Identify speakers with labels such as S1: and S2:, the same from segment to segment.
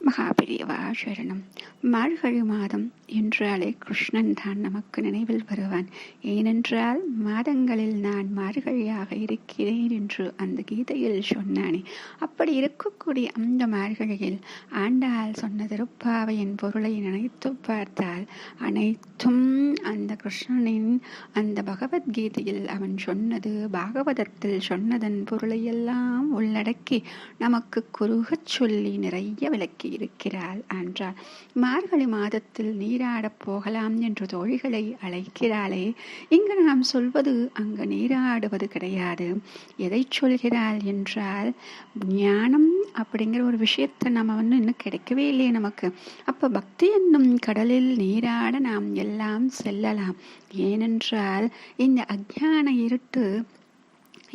S1: மகாபெரியவா சரணம். மார்கழி மாதம் என்றாலே கிருஷ்ணன் தான் நமக்கு நினைவில் வருவான். ஏனென்றால் மாதங்களில் நான் மார்கழியாக இருக்கிறேன் என்று அந்த கீதையில் சொன்னானே. அப்படி இருக்கக்கூடிய அந்த மார்கழியில் ஆண்டாள் சொன்ன திருப்பாவையின் பொருளை நினைத்து பார்த்தால் அனைத்தும் அந்த கிருஷ்ணனின் அந்த பகவத்கீதையில் அவன் சொன்னது, பாகவதத்தில் சொன்னதன் பொருளையெல்லாம் உள்ளடக்கி நமக்கு குறுகச் சொல்லி நிறைய விளக்கி இருக்கிறாள் என்றார். மார்கழி மாதத்தில் நீராடப் போகலாம் என்று தோழிகளை அழைக்கிறாளே, இங்கு நாம் சொல்வது அங்கு நீராடுவது கிடையாது. எதை சொல்கிறாள் என்றால், ஞானம் அப்படிங்கிற ஒரு விஷயத்தை நம்ம இன்னும் கிடைக்கவே இல்லையே நமக்கு. அப்ப பக்தி என்னும் கடலில் நீராட நாம் எல்லாம் செல்லலாம். ஏனென்றால் இந்த அஞ்ஞான இருட்டு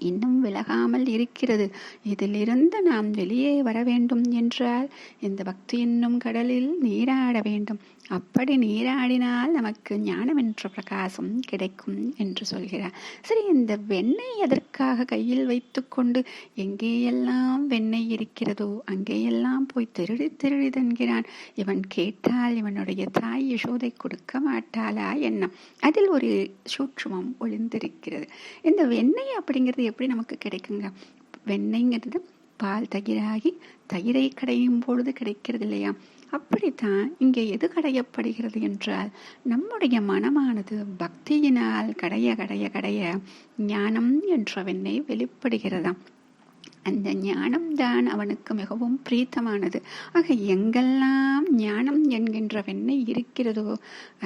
S1: இன்னும் விலகாமல் இருக்கிறது. இதிலிருந்து நாம் வெளியே வர வேண்டும் என்றால் இந்த பக்தி என்னும் கடலில் நீராட வேண்டும். அப்படி நீராடினால் நமக்கு ஞானம் என்ற பிரகாசம் கிடைக்கும் என்று சொல்கிறார். சரி, இந்த வெண்ணெய் எதற்காக கையில் வைத்துக்கொண்டு எங்கேயெல்லாம் வெண்ணெய் இருக்கிறதோ அங்கேயெல்லாம் போய் திருடி திருடி தன்கிறான். இவன் கேட்டால் இவனுடைய தாய் யசோதை கொடுக்க மாட்டாளா எண்ணம். அதில் ஒரு சூட்சுமம் ஒளிந்திருக்கிறது. இந்த வெண்ணெய் அப்படிங்கிறது எப்படி நமக்கு கிடைக்குங்க? வெண்ணெய்ங்கிறது பால் தயிராகி தயிரை கடையும் பொழுது கிடைக்கிறது இல்லையா? அப்படித்தான் இங்கே எது கடையப்படுகிறது என்றால், நம்முடைய மனமானது பக்தியினால் கடைய கடைய கடைய ஞானம் என்ற வெண்ணெய் வெளிப்படுகிறதாம். அந்த ஞானம்தான் அவனுக்கு மிகவும் பிரீத்தமானது. ஆக எங்கெல்லாம் ஞானம் என்கின்ற வெண்ணெய் இருக்கிறதோ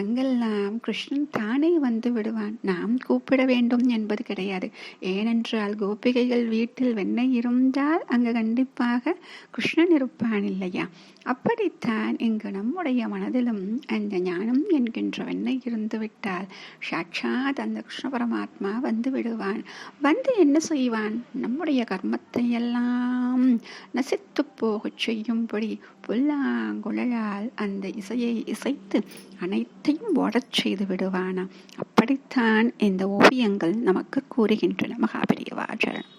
S1: அங்கெல்லாம் கிருஷ்ணன் தானே வந்து விடுவான். நாம் கூப்பிட வேண்டும் என்பது கிடையாது. ஏனென்றால் கோபிகைகள் வீட்டில் வெண்ணெய் இருந்தால் அங்கு கண்டிப்பாக கிருஷ்ணன் இருப்பான் இல்லையா? அப்படித்தான் இங்கு நம்முடைய மனதிலும் அந்த ஞானம் என்கின்ற வெண்ணெய் இருந்து விட்டால் சாட்சாத் அந்த கிருஷ்ண பரமாத்மா வந்து விடுவான். வந்து என்ன செய்வான்? நம்முடைய கர்மத்தை எல்லாம் நசித்து போகச் செய்யும்படி புல்லாங்குழலால் அந்த இசையை இசைத்து அனைத்தையும் ஓடச் செய்து விடுவானா. அப்படித்தான் இந்த ஓவியங்கள் நமக்கு கூறுகின்றன. மகாபெரியவா சரணம்.